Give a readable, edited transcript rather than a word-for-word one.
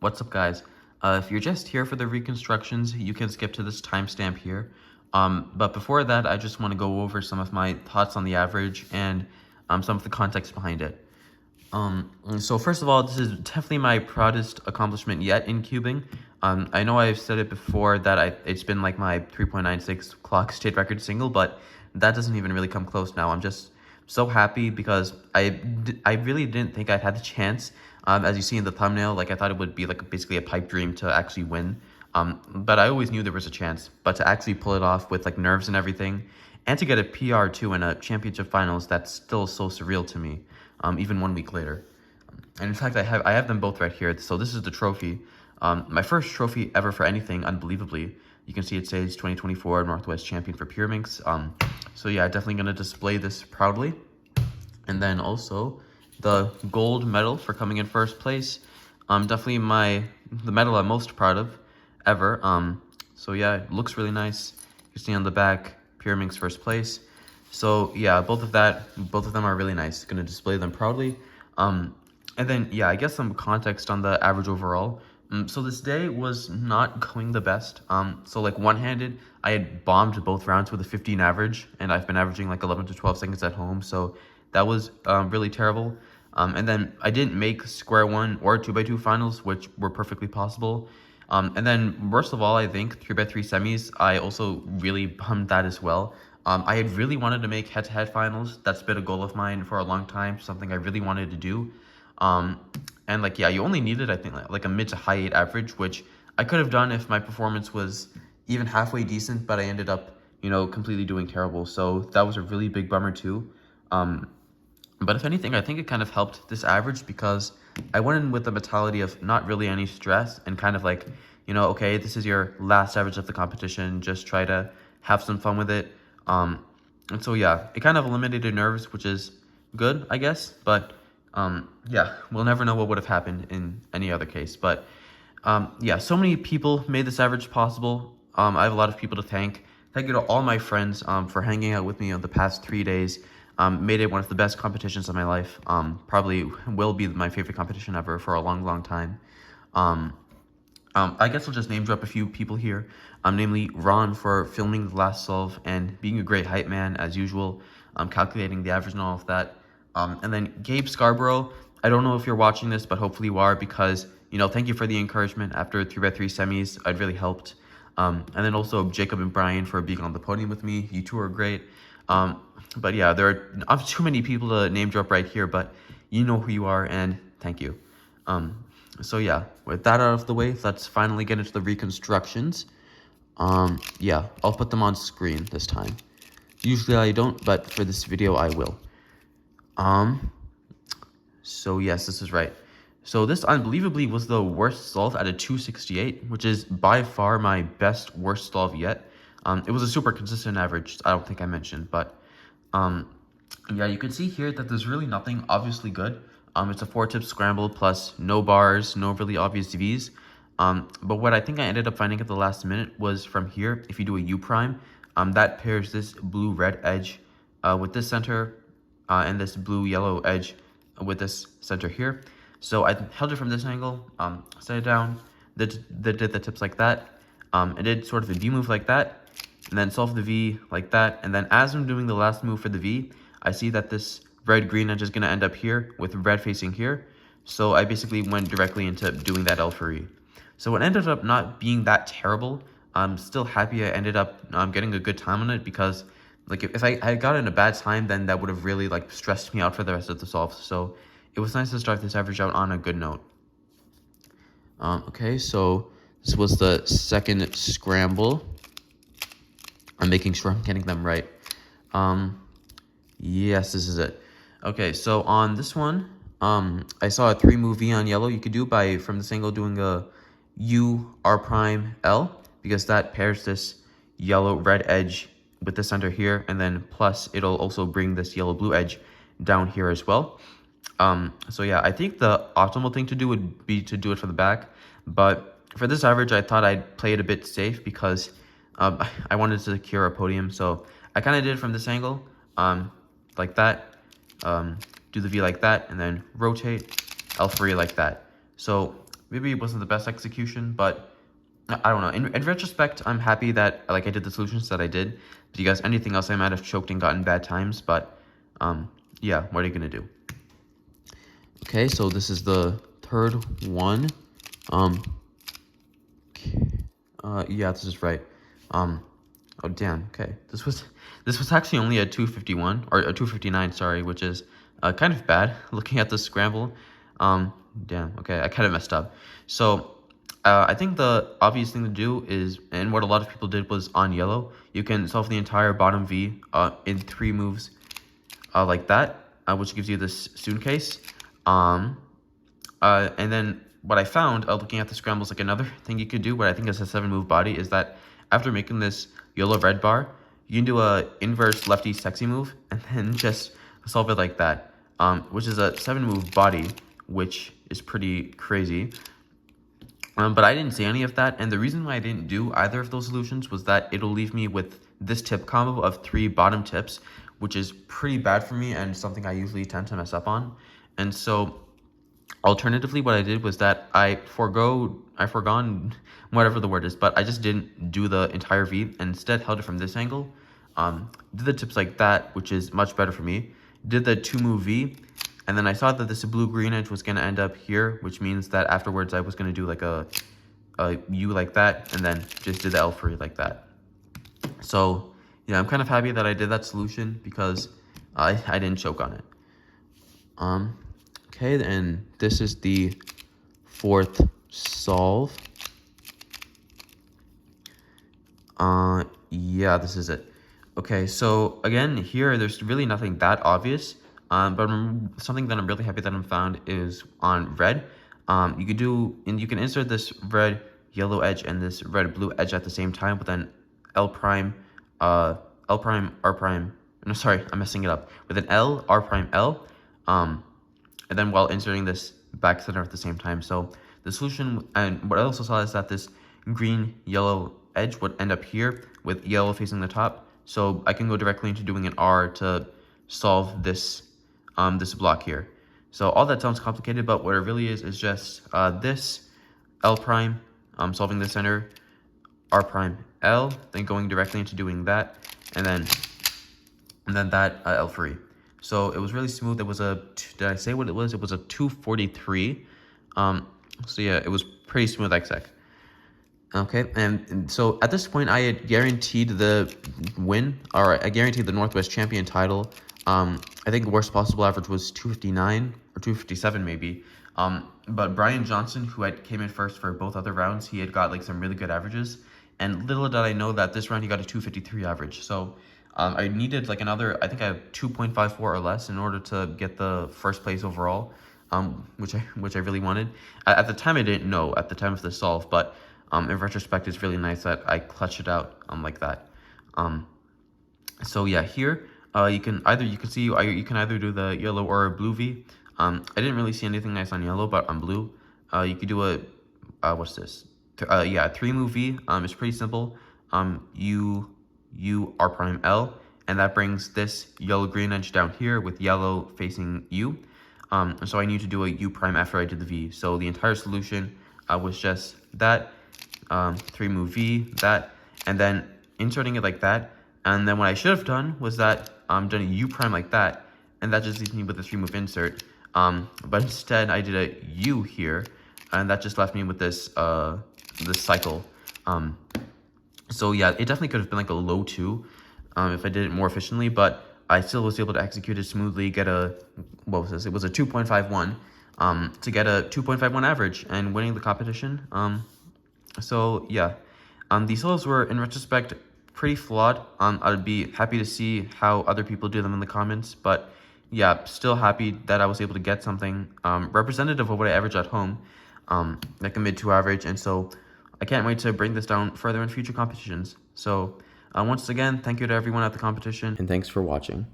What's up, guys? If you're just here for the reconstructions, you can skip to this timestamp here. But before that, I just want to go over some of my thoughts on the average and some of the context behind it. So first of all, this is definitely my proudest accomplishment yet in cubing. I know I've said it before that it's been like my 3.96 clock state record single, but that doesn't even really come close now. I'm just so happy because I really didn't think I'd had the chance. As you see in the thumbnail, like I thought it would be like basically a pipe dream to actually win. But I always knew there was a chance. But to actually pull it off with like nerves and everything, and to get a PR too in a championship finals, that's still so surreal to me. Even 1 week later. And in fact, I have them both right here. So this is the trophy. My first trophy ever for anything, unbelievably. You can see it says 2024 Northwest Champion for Pyraminx. So yeah, definitely going to display this proudly. And then also the gold medal for coming in first place. Definitely the medal I'm most proud of ever. So yeah, it looks really nice. You see on the back, Pyraminx first place. So yeah, both of them are really nice. Gonna display them proudly. And then yeah, I guess some context on the average overall. So this day was not going the best. So like one-handed, I had bombed both rounds with a 15 average, and I've been averaging like 11 to 12 seconds at home. So that was really terrible. And then I didn't make square one or 2x2 finals, which were perfectly possible. And then worst of all, I think 3x3 semis, I also really bummed that as well. I had really wanted to make head-to-head finals. That's been a goal of mine for a long time, something I really wanted to do. And like, yeah, you only needed, I think, like a mid to high 8 average, which I could have done if my performance was even halfway decent, but I ended up, completely doing terrible. So that was a really big bummer too. But if anything, I think it kind of helped this average because I went in with the mentality of not really any stress and kind of like, okay, this is your last average of the competition. Just try to have some fun with it. And so, yeah, it kind of eliminated nerves, which is good, I guess. But, yeah, we'll never know what would have happened in any other case. But, yeah, so many people made this average possible. I have a lot of people to thank. Thank you to all my friends for hanging out with me on the past 3 days. Made it one of the best competitions of my life. Probably will be my favorite competition ever for a long, long time. I guess I'll just name drop a few people here. Namely Ron for filming the last solve and being a great hype man as usual. Calculating the average and all of that. And then Gabe Scarborough. I don't know if you're watching this, but hopefully you are because, thank you for the encouragement after 3x3 semis. It really helped. And then also Jacob and Brian for being on the podium with me. You two are great. But yeah, there are not too many people to name drop right here, but you know who you are, and thank you. So yeah, with that out of the way, let's finally get into the reconstructions. Yeah, I'll put them on screen this time. Usually I don't, but for this video I will. So yes, this is right. So this unbelievably was the worst solve at a 268, which is by far my best worst solve yet. It was a super consistent average, I don't think I mentioned, but yeah, you can see here that there's really nothing obviously good. It's a 4-tip scramble plus no bars, no really obvious Vs. But what I think I ended up finding at the last minute was from here, if you do a U prime, that pairs this blue-red edge with this center and this blue-yellow edge with this center here. So I held it from this angle, set it down, did the tips like that, and did sort of a V move like that, and then solve the V like that. And then as I'm doing the last move for the V, I see that this red-green edge is going to end up here with red facing here. So I basically went directly into doing that L for E. So it ended up not being that terrible. I'm still happy I ended up getting a good time on it because like if I had gotten a bad time, then that would have really like stressed me out for the rest of the solves. So it was nice to start this average out on a good note. Okay, so this was the second scramble. I'm making sure I'm getting them right. Yes, this is it. Okay, so on this one, I saw a 3-move V on yellow. You could do by, from this angle, doing a U, R prime, L, because that pairs this yellow-red edge with the center here, and then plus it'll also bring this yellow-blue edge down here as well. So yeah, I think the optimal thing to do would be to do it from the back, but for this average, I thought I'd play it a bit safe because I wanted to secure a podium, so I kind of did it from this angle, like that, do the V like that, and then rotate L3 like that. So maybe it wasn't the best execution, but I don't know. In retrospect, I'm happy that like I did the solutions that I did, because anything else I might have choked and gotten bad times. But yeah, what are you gonna do? Okay, so this is the third one. Yeah, this is right. Oh damn. Okay, this was actually only a 251 or a 259, sorry, which is kind of bad looking at the scramble. Damn. Okay, I kind of messed up. So I think the obvious thing to do is, and what a lot of people did was on yellow, you can solve the entire bottom V in 3 moves like that, which gives you this student case. And then what I found looking at the scrambles, like another thing you could do, what I think is a 7-move body, is that after making this yellow-red bar, you can do a inverse lefty sexy move and then just solve it like that, which is a 7-move body, which is pretty crazy. But I didn't see any of that, and the reason why I didn't do either of those solutions was that it'll leave me with this tip combo of 3 bottom tips, which is pretty bad for me and something I usually tend to mess up on. And so alternatively, what I did was that I forgone whatever the word is, but I just didn't do the entire V and instead held it from this angle. Did the tips like that, which is much better for me. Did the 2-move V, and then I saw that this blue-green edge was going to end up here, which means that afterwards I was going to do like a U like that, and then just did the L free like that. So yeah, I'm kind of happy that I did that solution because I didn't choke on it. Okay, and this is the 4th solve. Yeah, this is it. Okay, so again, here, there's really nothing that obvious, but something that I'm really happy that I found is on red. You can insert this red yellow edge and this red blue edge at the same time with an L prime, R prime, no, sorry, I'm messing it up, with an L, R prime, L, and then while inserting this back center at the same time. So the solution, and what I also saw is that this green yellow edge would end up here with yellow facing the top, so I can go directly into doing an R to solve this this block here. So all that sounds complicated, but what it really is just this L prime, solving the center, R prime L, then going directly into doing that, and then that L free. So it was really smooth. It was did I say what it was? It was a 243. So yeah, it was pretty smooth exec. Okay, and so at this point, I had guaranteed the win, or I guaranteed the Northwest Champion title. I think the worst possible average was 259 or 257 maybe. But Brian Johnson, who came in first for both other rounds, he had got like some really good averages. And little did I know that this round he got a 253 average. So I needed like another, I think I have 2.54 or less in order to get the first place overall, which I really wanted. At the time, I didn't know at the time of the solve, but in retrospect, it's really nice that I clutched it out like that. So yeah, here you can either do the yellow or a blue V. I didn't really see anything nice on yellow, but on blue, you could do a what's this? Yeah, 3-move V. It's pretty simple. U R prime L, and that brings this yellow green edge down here with yellow facing U. And so I need to do a U prime after I did the V. So the entire solution was just that 3-move V, that, and then inserting it like that. And then what I should have done was that done a U prime like that, and that just leaves me with a 3-move insert. But instead I did a U here, and that just left me with this this cycle. So yeah, it definitely could have been like a low 2 if I did it more efficiently, but I still was able to execute it smoothly, get a, what was this? It was a 2.51 to get a 2.51 average and winning the competition. So yeah, these solves were, in retrospect, pretty flawed. I'd be happy to see how other people do them in the comments, but yeah, still happy that I was able to get something representative of what I average at home, like a mid-2 average, and so I can't wait to bring this down further in future competitions. So once again, thank you to everyone at the competition, and thanks for watching.